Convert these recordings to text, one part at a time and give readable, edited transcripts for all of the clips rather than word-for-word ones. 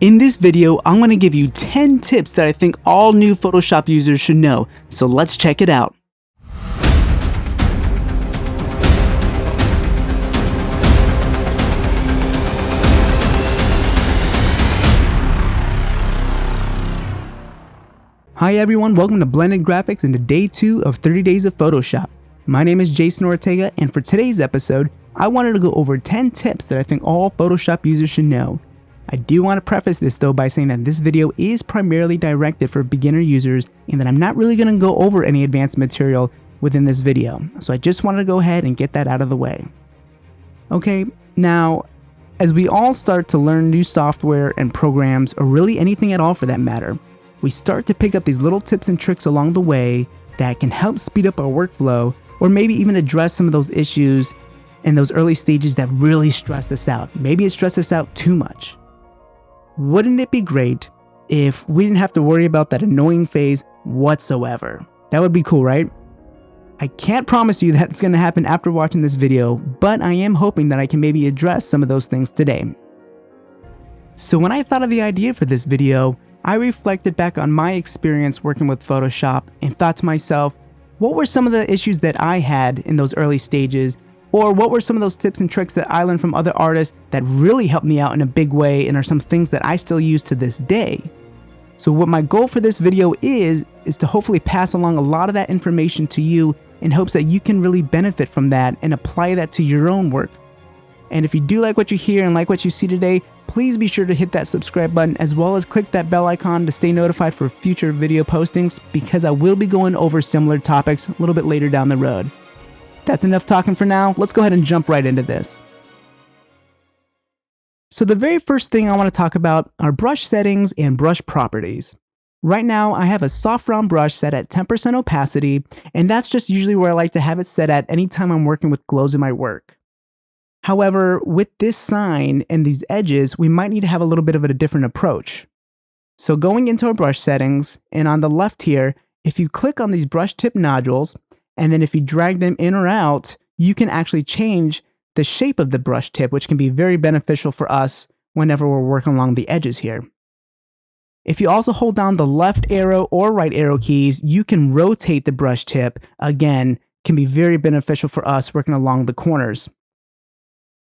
In this video, I'm going to give you 10 tips that I think all new Photoshop users should know, so let's check it out. Hi everyone, welcome to Blended Graphics and to day 2 of 30 Days of Photoshop. My name is Jason Ortega, and for today's episode, I wanted to go over 10 tips that I think all Photoshop users should know. I do want to preface this though by saying that this video is primarily directed for beginner users and that I'm not really going to go over any advanced material within this video. So I just wanted to go ahead and get that out of the way. Okay, now as we all start to learn new software and programs, or really anything at all for that matter, we start to pick up these little tips and tricks along the way that can help speed up our workflow, or maybe even address some of those issues in those early stages that really stress us out. Maybe it stresses us out too much. Wouldn't it be great if we didn't have to worry about that annoying phase whatsoever? That would be cool, right? I can't promise you that's going to happen after watching this video, but I am hoping that I can maybe address some of those things today. So when I thought of the idea for this video, I reflected back on my experience working with Photoshop and thought to myself, what were some of the issues that I had in those early stages? Or what were some of those tips and tricks that I learned from other artists that really helped me out in a big way and are some things that I still use to this day? So what my goal for this video is to hopefully pass along a lot of that information to you in hopes that you can really benefit from that and apply that to your own work. And if you do like what you hear and like what you see today, please be sure to hit that subscribe button as well as click that bell icon to stay notified for future video postings, because I will be going over similar topics a little bit later down the road. That's enough talking for now. Let's go ahead and jump right into this. So the very first thing I want to talk about are brush settings and brush properties. Right now I have a soft round brush set at 10% opacity, and that's just usually where I like to have it set at anytime I'm working with glows in my work. However, with this sign and these edges, we might need to have a little bit of a different approach. So going into our brush settings, and on the left here, if you click on these brush tip nodules, and then if you drag them in or out, you can actually change the shape of the brush tip, which can be very beneficial for us whenever we're working along the edges here. If you also hold down the left arrow or right arrow keys, you can rotate the brush tip. Again, can be very beneficial for us working along the corners.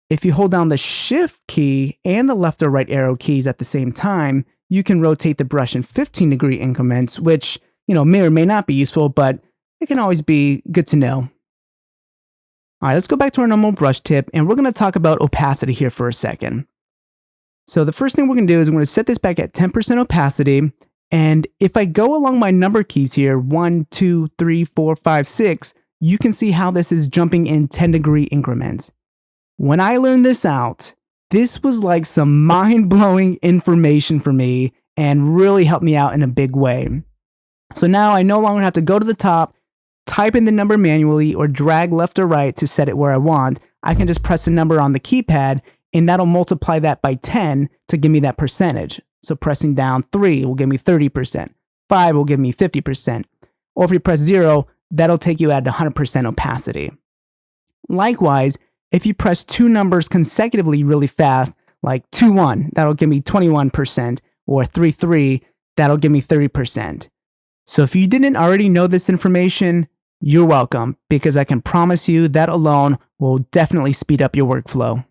If you hold down the shift key and the left or right arrow keys at the same time, you can rotate the brush in 15-degree increments, which, may or may not be useful, but it can always be good to know. All right, let's go back to our normal brush tip, and we're going to talk about opacity here for a second. So the first thing we're going to do is I'm going to set this back at 10% opacity, and if I go along my number keys here, 1, 2, 3, 4, 5, 6, you can see how this is jumping in 10-degree increments. When I learned this out, this was like some mind-blowing information for me and really helped me out in a big way. So now I no longer have to go to the top, type in the number manually, or drag left or right to set it where I want. I can just press a number on the keypad and that'll multiply that by 10 to give me that percentage. So pressing down 3 will give me 30%, 5 will give me 50%, or if you press 0, that'll take you at 100% opacity. Likewise, if you press two numbers consecutively really fast, like 2-1, that'll give me 21%, or 3-3, that'll give me 30%. So if you didn't already know this information, you're welcome, because I can promise you that alone will definitely speed up your workflow.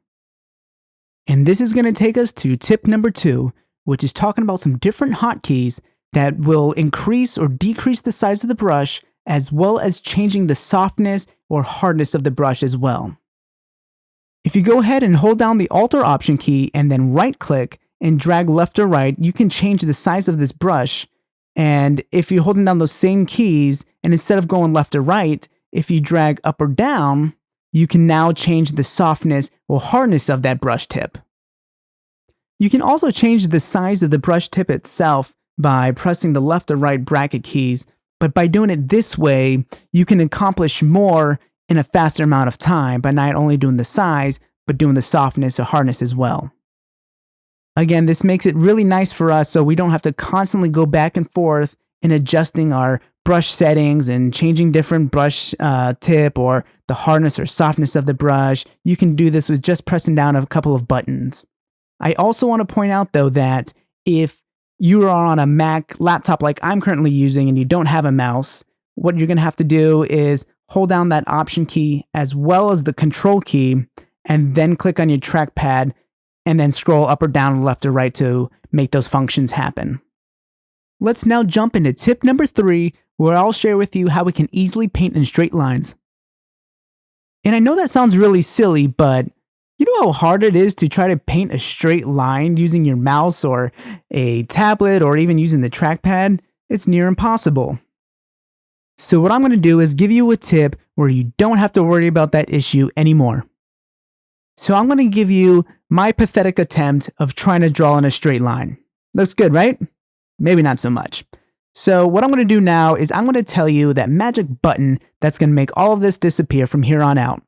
And this is going to take us to tip number 2, which is talking about some different hotkeys that will increase or decrease the size of the brush, as well as changing the softness or hardness of the brush as well. If you go ahead and hold down the Alt or Option key and then right click and drag left or right, you can change the size of this brush. And if you're holding down those same keys, and instead of going left or right, if you drag up or down, you can now change the softness or hardness of that brush tip. You can also change the size of the brush tip itself by pressing the left or right bracket keys, but by doing it this way, you can accomplish more in a faster amount of time by not only doing the size, but doing the softness or hardness as well. Again, this makes it really nice for us so we don't have to constantly go back and forth in adjusting our brush settings and changing different brush tip or the hardness or softness of the brush. You can do this with just pressing down a couple of buttons. I also want to point out though that if you are on a Mac laptop like I'm currently using and you don't have a mouse, what you're going to have to do is hold down that Option key as well as the Control key, and then click on your trackpad and then scroll up or down, left or right to make those functions happen. Let's now jump into tip number 3, where I'll share with you how we can easily paint in straight lines. And I know that sounds really silly, but you know how hard it is to try to paint a straight line using your mouse or a tablet or even using the trackpad? It's near impossible. So what I'm going to do is give you a tip where you don't have to worry about that issue anymore. So I'm going to give you my pathetic attempt of trying to draw in a straight line. Looks good, right? Maybe not so much. So what I'm going to do now is I'm going to tell you that magic button that's going to make all of this disappear from here on out.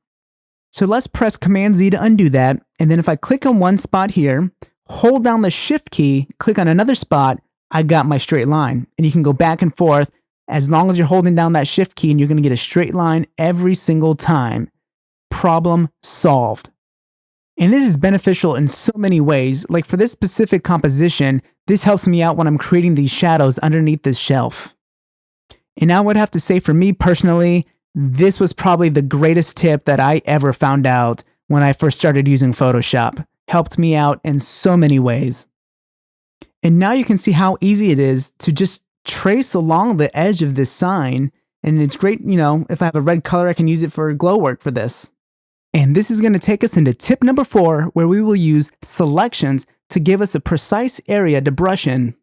So let's press Command Z to undo that, and then if I click on one spot here, hold down the Shift key, click on another spot, I got my straight line. And you can go back and forth as long as you're holding down that Shift key, and you're going to get a straight line every single time. Problem solved. And this is beneficial in so many ways. Like for this specific composition, this helps me out when I'm creating these shadows underneath this shelf. And I would have to say for me personally, this was probably the greatest tip that I ever found out when I first started using Photoshop. Helped me out in so many ways. And now you can see how easy it is to just trace along the edge of this sign. And it's great, if I have a red color, I can use it for glow work for this. And this is going to take us into tip number 4, where we will use selections to give us a precise area to brush in.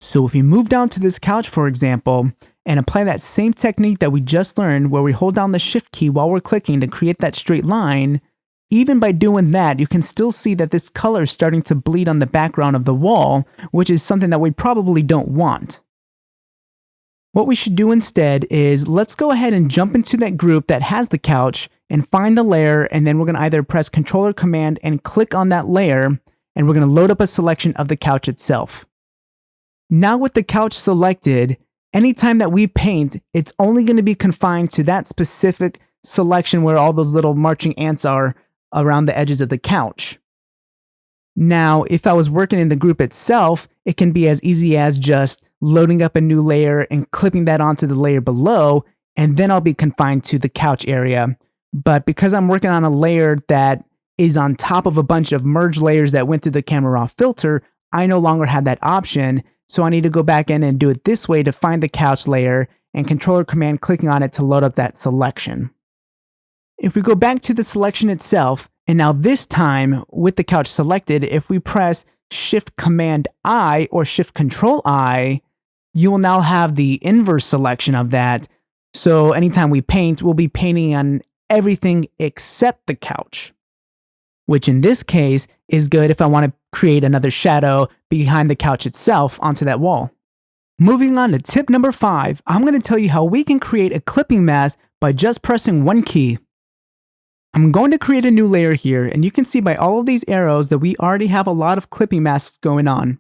So if we move down to this couch, for example, and apply that same technique that we just learned where we hold down the Shift key while we're clicking to create that straight line, even by doing that, you can still see that this color is starting to bleed on the background of the wall, which is something that we probably don't want. What we should do instead is let's go ahead and jump into that group that has the couch and find the layer, and then we're going to either press Control or Command and click on that layer, and we're going to load up a selection of the couch itself. Now with the couch selected, anytime that we paint, it's only going to be confined to that specific selection where all those little marching ants are around the edges of the couch. Now, if I was working in the group itself, it can be as easy as just loading up a new layer and clipping that onto the layer below, and then I'll be confined to the couch area. But because I'm working on a layer that is on top of a bunch of merged layers that went through the camera raw filter, I no longer have that option. So I need to go back in and do it this way to find the couch layer and Control or Command clicking on it to load up that selection. If we go back to the selection itself, and now this time with the couch selected, if we press Shift Command I or Shift Control I, you will now have the inverse selection of that. So anytime we paint, we'll be painting on everything except the couch, which in this case is good if I want to create another shadow behind the couch itself onto that wall. Moving on to tip number 5, I'm going to tell you how we can create a clipping mask by just pressing one key. I'm going to create a new layer here, and you can see by all of these arrows that we already have a lot of clipping masks going on.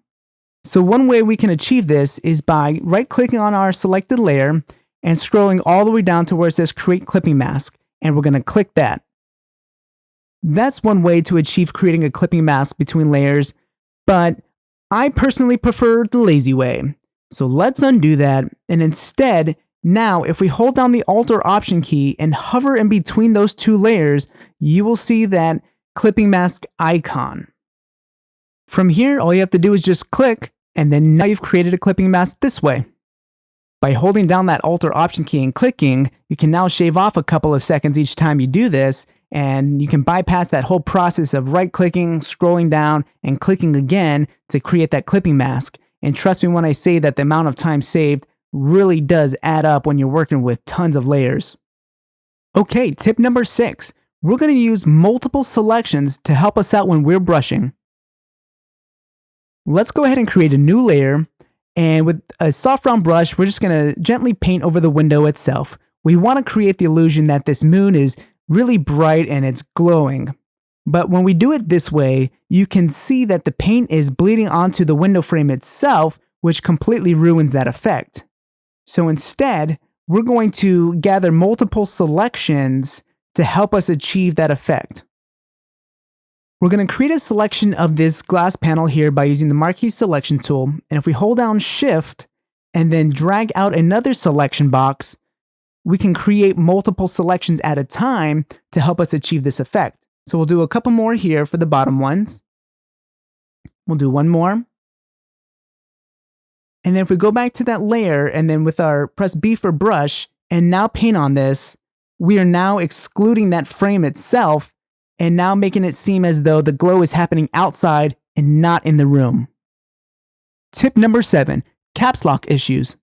So one way we can achieve this is by right-clicking on our selected layer and scrolling all the way down to where it says Create Clipping Mask, and we're going to click that. That's one way to achieve creating a clipping mask between layers, but I personally prefer the lazy way. So let's undo that, and instead, now if we hold down the Alt or Option key and hover in between those two layers, you will see that clipping mask icon. From here, all you have to do is just click, and then now you've created a clipping mask this way. By holding down that Alt or Option key and clicking, you can now shave off a couple of seconds each time you do this, and you can bypass that whole process of right-clicking, scrolling down, and clicking again to create that clipping mask. And trust me when I say that the amount of time saved really does add up when you're working with tons of layers. Okay, tip number 6. We're going to use multiple selections to help us out when we're brushing. Let's go ahead and create a new layer, and with a soft round brush, we're just going to gently paint over the window itself. We want to create the illusion that this moon is really bright and it's glowing. But when we do it this way, you can see that the paint is bleeding onto the window frame itself, which completely ruins that effect. So instead, we're going to gather multiple selections to help us achieve that effect. We're going to create a selection of this glass panel here by using the marquee selection tool. And if we hold down Shift and then drag out another selection box, we can create multiple selections at a time to help us achieve this effect. So we'll do a couple more here for the bottom ones. We'll do one more. And then if we go back to that layer and then with our press B for brush and now paint on this, we are now excluding that frame itself and now making it seem as though the glow is happening outside and not in the room. Tip number 7, caps lock issues.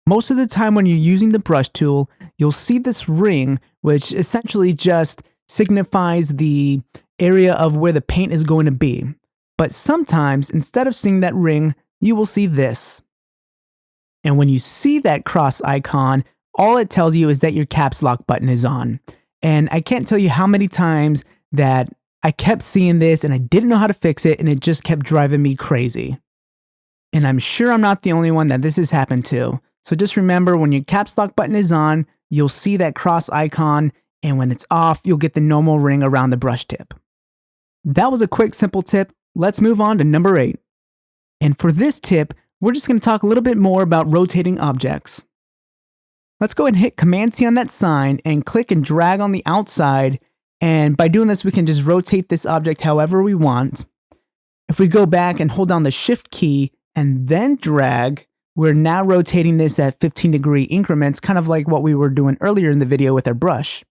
Most of the time when you're using the brush tool, you'll see this ring, which essentially just signifies the area of where the paint is going to be. But sometimes, instead of seeing that ring, you will see this. And when you see that cross icon, all it tells you is that your caps lock button is on. And I can't tell you how many times that I kept seeing this and I didn't know how to fix it and it just kept driving me crazy. And I'm sure I'm not the only one that this has happened to. So just remember, when your caps lock button is on, you'll see that cross icon, and when it's off, you'll get the normal ring around the brush tip. That was a quick, simple tip. Let's move on to number 8. And for this tip, we're just going to talk a little bit more about rotating objects. Let's go ahead and hit Command-T on that sign and click and drag on the outside. And by doing this, we can just rotate this object however we want. If we go back and hold down the Shift key and then drag, we're now rotating this at 15-degree increments, kind of like what we were doing earlier in the video with our brush.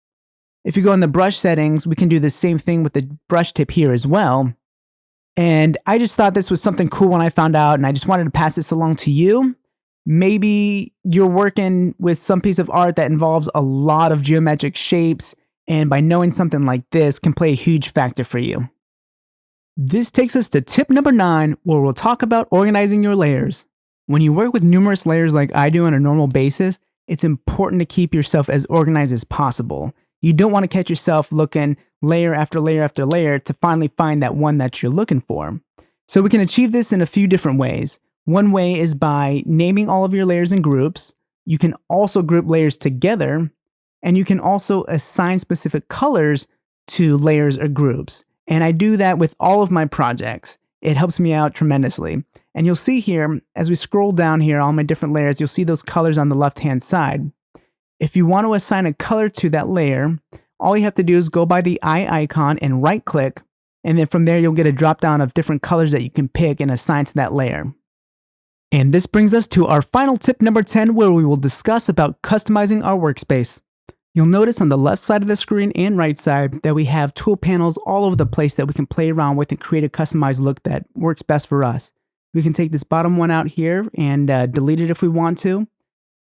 If you go in the brush settings, we can do the same thing with the brush tip here as well. And I just thought this was something cool when I found out, and I just wanted to pass this along to you. Maybe you're working with some piece of art that involves a lot of geometric shapes, and by knowing something like this can play a huge factor for you. This takes us to tip number 9, where we'll talk about organizing your layers. When you work with numerous layers like I do on a normal basis, it's important to keep yourself as organized as possible. You don't want to catch yourself looking layer after layer after layer to finally find that one that you're looking for. So we can achieve this in a few different ways. One way is by naming all of your layers in groups. You can also group layers together, and you can also assign specific colors to layers or groups. And I do that with all of my projects. It helps me out tremendously. And you'll see here, as we scroll down here, all my different layers, you'll see those colors on the left-hand side. If you want to assign a color to that layer, all you have to do is go by the eye icon and right-click, and then from there you'll get a drop-down of different colors that you can pick and assign to that layer. And this brings us to our final tip number 10, where we will discuss about customizing our workspace. You'll notice on the left side of the screen and right side that we have tool panels all over the place that we can play around with and create a customized look that works best for us. We can take this bottom one out here and delete it if we want to.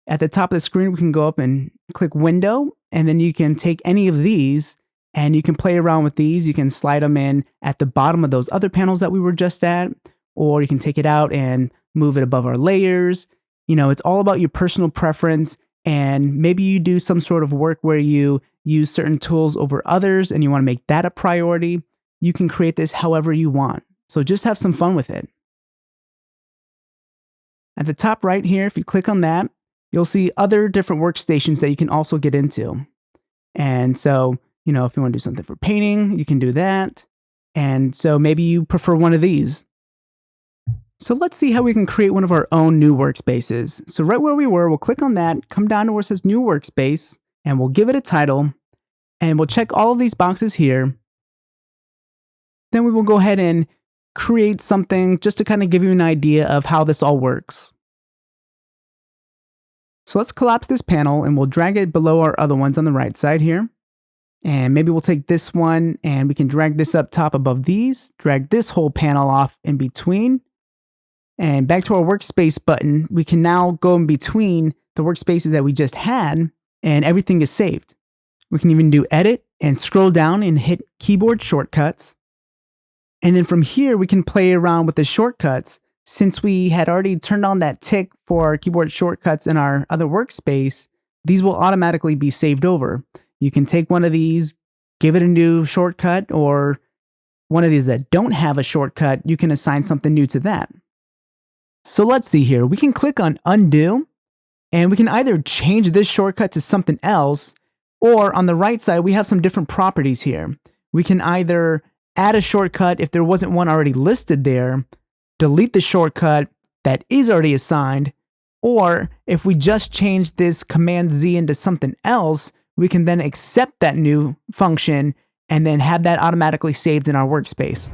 At the top of the screen, we can go up and click Window, and then you can take any of these and you can play around with these. You can slide them in at the bottom of those other panels that we were just at, or you can take it out and move it above our layers. You know, it's all about your personal preference, and maybe you do some sort of work where you use certain tools over others and you want to make that a priority. You can create this however you want. So just have some fun with it. At the top right here, if you click on that, you'll see other different workstations that you can also get into. And so, you know, if you want to do something for painting, you can do that. And so maybe you prefer one of these. So let's see how we can create one of our own new workspaces. So right where we were, we'll click on that, come down to where it says New Workspace, and we'll give it a title, and we'll check all of these boxes here. Then we will go ahead and create something just to kind of give you an idea of how this all works. So let's collapse this panel and we'll drag it below our other ones on the right side here. And maybe we'll take this one and we can drag this up top above these, drag this whole panel off in between. And back to our workspace button, we can now go in between the workspaces that we just had, and everything is saved. We can even do edit and scroll down and hit keyboard shortcuts. And then from here, we can play around with the shortcuts. Since we had already turned on that tick for keyboard shortcuts in our other workspace, these will automatically be saved over. You can take one of these, give it a new shortcut, or one of these that don't have a shortcut, you can assign something new to that. So let's see here. We can click on undo, and we can either change this shortcut to something else, or on the right side, we have some different properties here. We can either add a shortcut if there wasn't one already listed there, delete the shortcut that is already assigned, or if we just change this Command Z into something else, we can then accept that new function and then have that automatically saved in our workspace.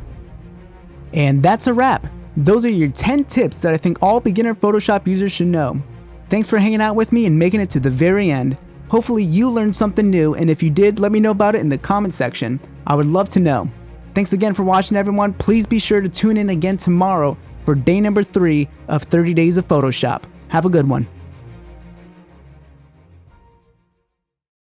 And that's a wrap. Those are your 10 tips that I think all beginner Photoshop users should know. Thanks for hanging out with me and making it to the very end. Hopefully you learned something new, and if you did, let me know about it in the comment section. I would love to know. Thanks again for watching, everyone. Please be sure to tune in again tomorrow for day number 3 of 30 Days of Photoshop. Have a good one.